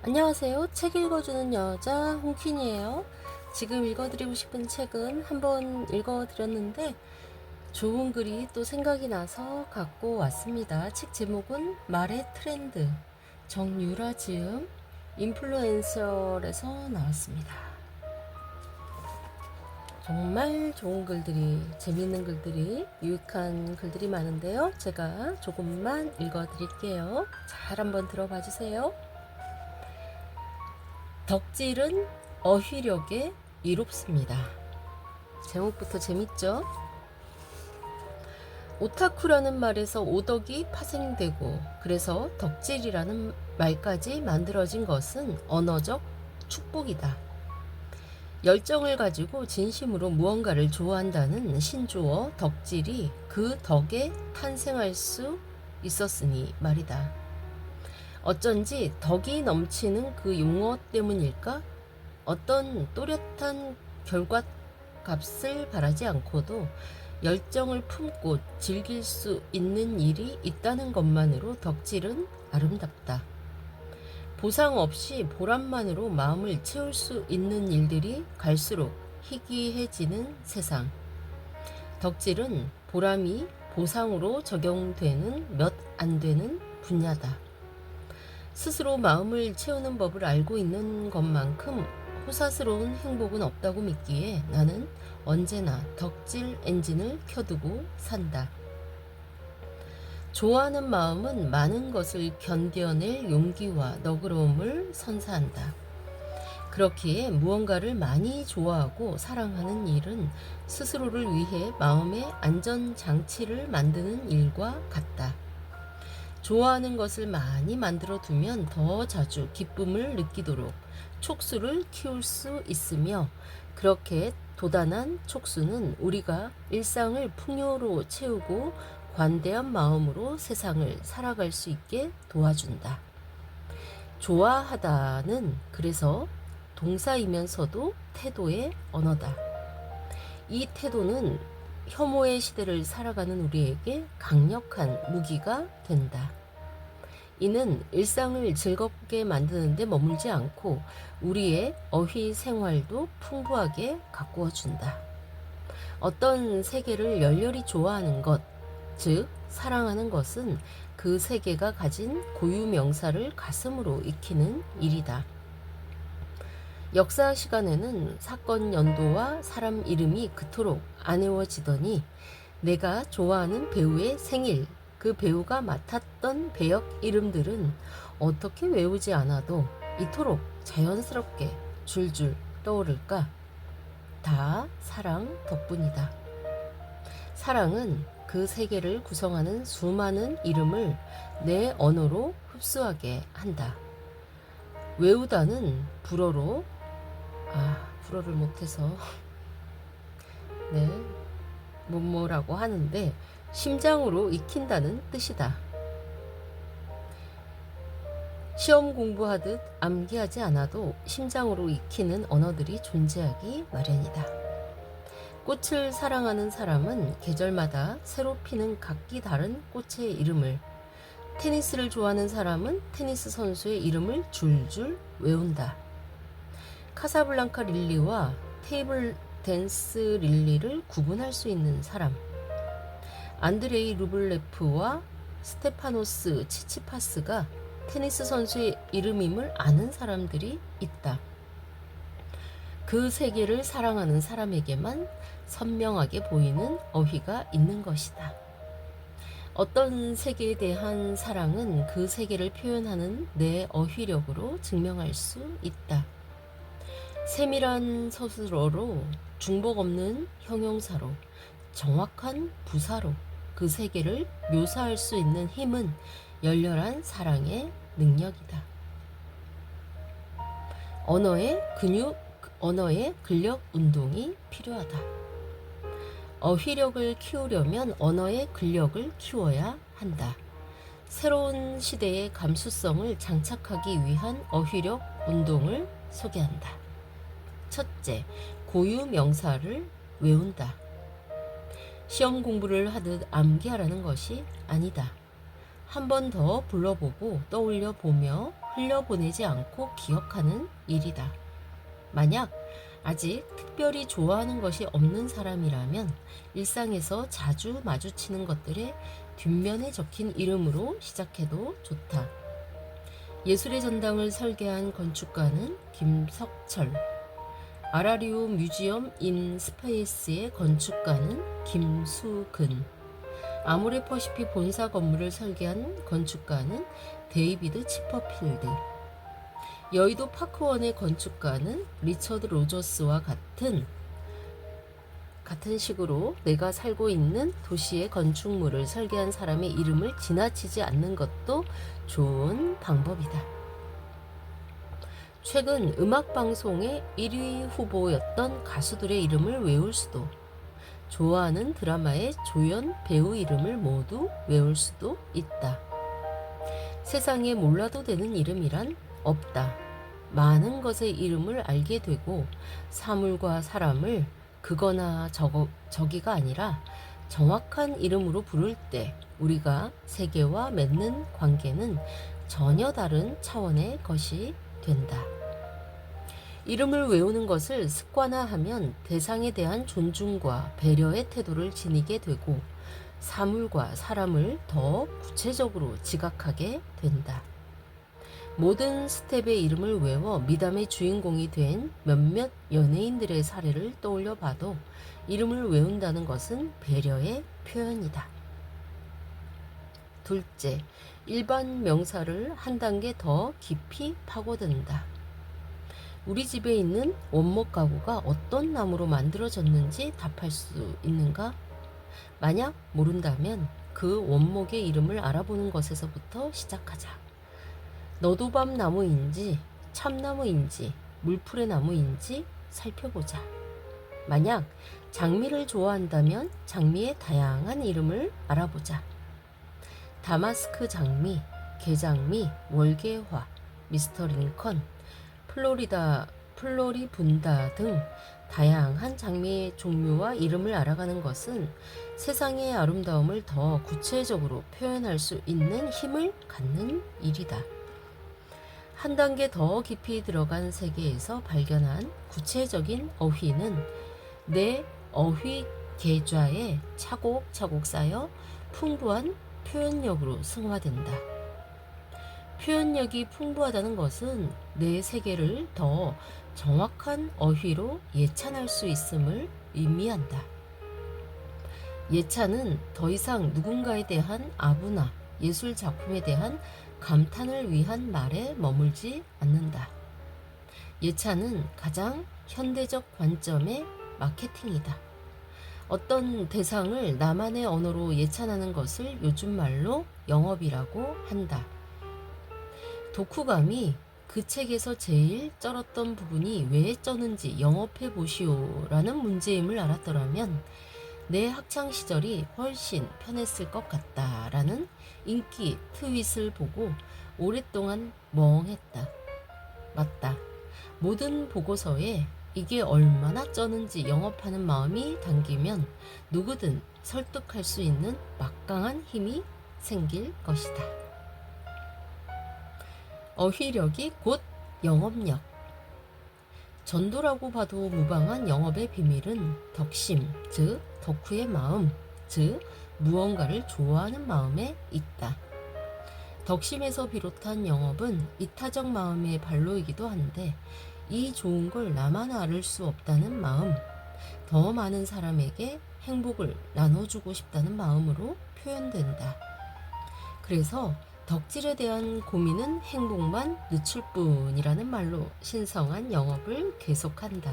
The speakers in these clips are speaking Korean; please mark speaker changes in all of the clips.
Speaker 1: 안녕하세요. 책 읽어주는 여자 홍퀸이에요. 지금 읽어드리고 싶은 책은 한번 읽어드렸는데 좋은 글이 또 생각이 나서 갖고 왔습니다. 책 제목은 말의 트렌드, 정유라 지음, 인플루엔서에서 나왔습니다. 정말 좋은 글들이, 재미있는 글들이, 유익한 글들이 많은데요. 제가 조금만 읽어드릴게요. 잘 한번 들어봐 주세요. 덕질은 어휘력에 이롭습니다. 제목부터 재밌죠? 오타쿠라는 말에서 오덕이 파생되고 그래서 덕질이라는 말까지 만들어진 것은 언어적 축복이다. 열정을 가지고 진심으로 무언가를 좋아한다는 신조어 덕질이 그 덕에 탄생할 수 있었으니 말이다. 어쩐지 덕이 넘치는 그 용어 때문일까? 어떤 또렷한 결과값을 바라지 않고도 열정을 품고 즐길 수 있는 일이 있다는 것만으로 덕질은 아름답다. 보상 없이 보람만으로 마음을 채울 수 있는 일들이 갈수록 희귀해지는 세상. 덕질은 보람이 보상으로 적용되는 몇 안 되는 분야다. 스스로 마음을 채우는 법을 알고 있는 것만큼 호사스러운 행복은 없다고 믿기에 나는 언제나 덕질 엔진을 켜두고 산다. 좋아하는 마음은 많은 것을 견뎌낼 용기와 너그러움을 선사한다. 그렇기에 무언가를 많이 좋아하고 사랑하는 일은 스스로를 위해 마음의 안전장치를 만드는 일과 같다. 좋아하는 것을 많이 만들어 두면 더 자주 기쁨을 느끼도록 촉수를 키울 수 있으며 그렇게 도단한 촉수는 우리가 일상을 풍요로 채우고 관대한 마음으로 세상을 살아갈 수 있게 도와준다. 좋아하다는 그래서 동사이면서도 태도의 언어다. 이 태도는 혐오의 시대를 살아가는 우리에게 강력한 무기가 된다. 이는 일상을 즐겁게 만드는 데 머물지 않고 우리의 어휘 생활도 풍부하게 가꾸어 준다. 어떤 세계를 열렬히 좋아하는 것, 즉 사랑하는 것은 그 세계가 가진 고유 명사를 가슴으로 익히는 일이다. 역사 시간에는 사건 연도와 사람 이름이 그토록 안 외워지더니 내가 좋아하는 배우의 생일, 그 배우가 맡았던 배역 이름들은 어떻게 외우지 않아도 이토록 자연스럽게 줄줄 떠오를까? 다 사랑 덕분이다. 사랑은 그 세계를 구성하는 수많은 이름을 내 언어로 흡수하게 한다. 외우다는 불어를 못해서 네, 뭐라고 하는데 심장으로 익힌다는 뜻이다. 시험 공부하듯 암기하지 않아도 심장으로 익히는 언어들이 존재하기 마련이다. 꽃을 사랑하는 사람은 계절마다 새로 피는 각기 다른 꽃의 이름을, 테니스를 좋아하는 사람은 테니스 선수의 이름을 줄줄 외운다. 카사블랑카 릴리와 테이블 댄스 릴리를 구분할 수 있는 사람, 안드레이 루블레프와 스테파노스 치치파스가 테니스 선수의 이름임을 아는 사람들이 있다. 그 세계를 사랑하는 사람에게만 선명하게 보이는 어휘가 있는 것이다. 어떤 세계에 대한 사랑은 그 세계를 표현하는 내 어휘력으로 증명할 수 있다. 세밀한 서술어로, 중복 없는 형용사로, 정확한 부사로 그 세계를 묘사할 수 있는 힘은 열렬한 사랑의 능력이다. 언어의 근력 운동이 필요하다. 어휘력을 키우려면 언어의 근력을 키워야 한다. 새로운 시대의 감수성을 장착하기 위한 어휘력 운동을 소개한다. 첫째, 고유 명사를 외운다. 시험 공부를 하듯 암기하라는 것이 아니다. 한 번 더 불러보고 떠올려 보며 흘려보내지 않고 기억하는 일이다. 만약 아직 특별히 좋아하는 것이 없는 사람이라면 일상에서 자주 마주치는 것들의 뒷면에 적힌 이름으로 시작해도 좋다. 예술의 전당을 설계한 건축가는 김석철, 아라리움 뮤지엄 인 스페이스의 건축가는 김수근, 아모레 퍼시픽 본사 건물을 설계한 건축가는 데이비드 치퍼필드, 여의도 파크원의 건축가는 리처드 로저스와 같은 식으로 내가 살고 있는 도시의 건축물을 설계한 사람의 이름을 지나치지 않는 것도 좋은 방법이다. 최근 음악방송의 1위 후보였던 가수들의 이름을 외울 수도, 좋아하는 드라마의 조연 배우 이름을 모두 외울 수도 있다. 세상에 몰라도 되는 이름이란 없다. 많은 것의 이름을 알게 되고 사물과 사람을 그거나 저기가 아니라 정확한 이름으로 부를 때 우리가 세계와 맺는 관계는 전혀 다른 차원의 것이 된다. 이름을 외우는 것을 습관화하면 대상에 대한 존중과 배려의 태도를 지니게 되고 사물과 사람을 더 구체적으로 지각하게 된다. 모든 스텝의 이름을 외워 미담의 주인공이 된 몇몇 연예인들의 사례를 떠올려 봐도 이름을 외운다는 것은 배려의 표현이다. 둘째, 일반 명사를 한 단계 더 깊이 파고든다. 우리 집에 있는 원목 가구가 어떤 나무로 만들어졌는지 답할 수 있는가? 만약 모른다면 그 원목의 이름을 알아보는 것에서부터 시작하자. 너도밤 나무인지 참나무인지 물풀의 나무인지 살펴보자. 만약 장미를 좋아한다면 장미의 다양한 이름을 알아보자. 다마스크 장미, 개장미, 월계화, 미스터 링컨, 플로리분다 등 다양한 장미의 종류와 이름을 알아가는 것은 세상의 아름다움을 더 구체적으로 표현할 수 있는 힘을 갖는 일이다. 한 단계 더 깊이 들어간 세계에서 발견한 구체적인 어휘는 내 어휘 계좌에 차곡차곡 쌓여 풍부한 표현력으로 승화된다. 표현력이 풍부하다는 것은 내 세계를 더 정확한 어휘로 예찬할 수 있음을 의미한다. 예찬은 더 이상 누군가에 대한 아부나 예술 작품에 대한 감탄을 위한 말에 머물지 않는다. 예찬은 가장 현대적 관점의 마케팅이다. 어떤 대상을 나만의 언어로 예찬하는 것을 요즘 말로 영업이라고 한다. 독후감이 그 책에서 제일 쩔었던 부분이 왜 쩌는지 영업해 보시오라는 문제임을 알았더라면 내 학창 시절이 훨씬 편했을 것 같다라는 인기 트윗을 보고 오랫동안 멍했다. 맞다. 모든 보고서에 이게 얼마나 쩌는지 영업하는 마음이 담기면 누구든 설득할 수 있는 막강한 힘이 생길 것이다. 어휘력이 곧 영업력. 전도라고 봐도 무방한 영업의 비밀은 덕심, 즉 덕후의 마음, 즉 무언가를 좋아하는 마음에 있다. 덕심에서 비롯한 영업은 이타적 마음의 발로이기도 한데 이 좋은 걸 나만 알을 수 없다는 마음, 더 많은 사람에게 행복을 나눠주고 싶다는 마음으로 표현된다. 그래서 덕질에 대한 고민은 행복만 늦출 뿐이라는 말로 신성한 영업을 계속한다.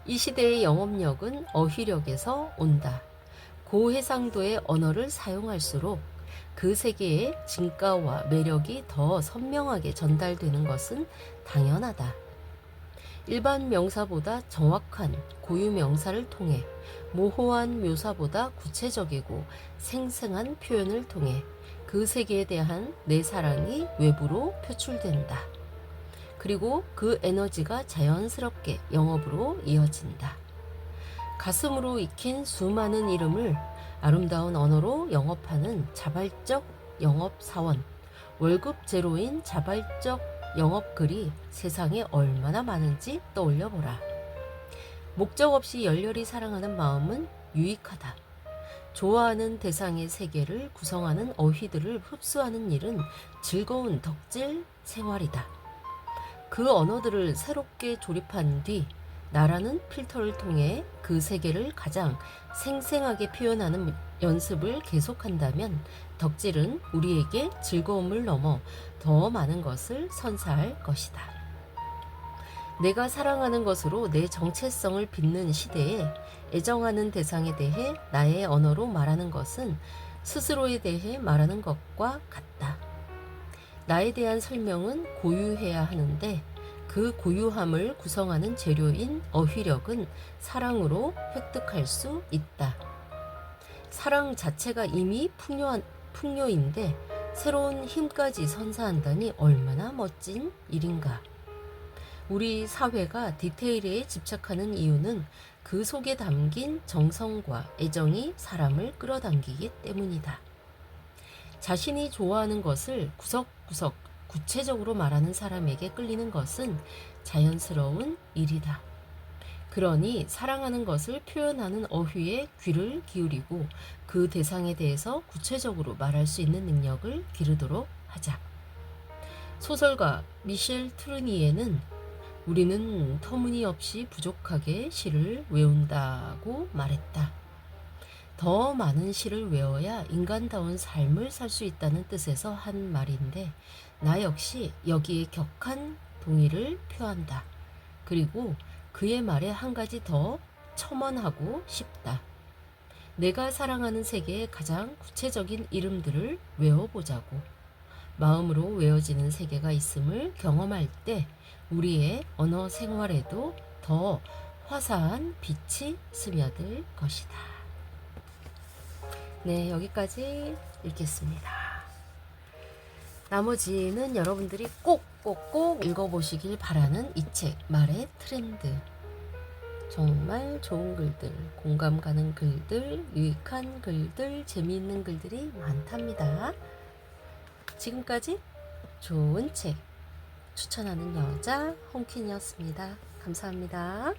Speaker 1: 이 시대의 영업력은 어휘력에서 온다. 고해상도의 언어를 사용할수록 그 세계의 진가와 매력이 더 선명하게 전달되는 것은 당연하다. 일반 명사보다 정확한 고유 명사를 통해 모호한 묘사보다 구체적이고 생생한 표현을 통해 그 세계에 대한 내 사랑이 외부로 표출된다. 그리고 그 에너지가 자연스럽게 영업으로 이어진다. 가슴으로 익힌 수많은 이름을 아름다운 언어로 영업하는 자발적 영업사원, 월급 제로인 자발적 영업글이 세상에 얼마나 많은지 떠올려보라. 목적 없이 열렬히 사랑하는 마음은 유익하다. 좋아하는 대상의 세계를 구성하는 어휘들을 흡수하는 일은 즐거운 덕질 생활이다. 그 언어들을 새롭게 조립한 뒤 나라는 필터를 통해 그 세계를 가장 생생하게 표현하는 연습을 계속한다면 덕질은 우리에게 즐거움을 넘어 더 많은 것을 선사할 것이다. 내가 사랑하는 것으로 내 정체성을 빚는 시대에 애정하는 대상에 대해 나의 언어로 말하는 것은 스스로에 대해 말하는 것과 같다. 나에 대한 설명은 고유해야 하는데 그 고유함을 구성하는 재료인 어휘력은 사랑으로 획득할 수 있다. 사랑 자체가 이미 풍요인데 새로운 힘까지 선사한다니 얼마나 멋진 일인가. 우리 사회가 디테일에 집착하는 이유는 그 속에 담긴 정성과 애정이 사람을 끌어당기기 때문이다. 자신이 좋아하는 것을 구석구석 구체적으로 말하는 사람에게 끌리는 것은 자연스러운 일이다. 그러니 사랑하는 것을 표현하는 어휘에 귀를 기울이고 그 대상에 대해서 구체적으로 말할 수 있는 능력을 기르도록 하자. 소설가 미셸 트루니에는 우리는 터무니없이 부족하게 시를 외운다고 말했다. 더 많은 시를 외워야 인간다운 삶을 살 수 있다는 뜻에서 한 말인데 나 역시 여기에 격한 동의를 표한다. 그리고 그의 말에 한 가지 더 첨언하고 싶다. 내가 사랑하는 세계의 가장 구체적인 이름들을 외워보자고. 마음으로 외워지는 세계가 있음을 경험할 때 우리의 언어 생활에도 더 화사한 빛이 스며들 것이다. 네, 여기까지 읽겠습니다. 나머지는 여러분들이 꼭 읽어보시길 바라는 이 책, 말의 트렌드. 정말 좋은 글들, 공감 가는 글들, 유익한 글들, 재미있는 글들이 많답니다. 지금까지 좋은 책 추천하는 여자 홍킨이었습니다. 감사합니다.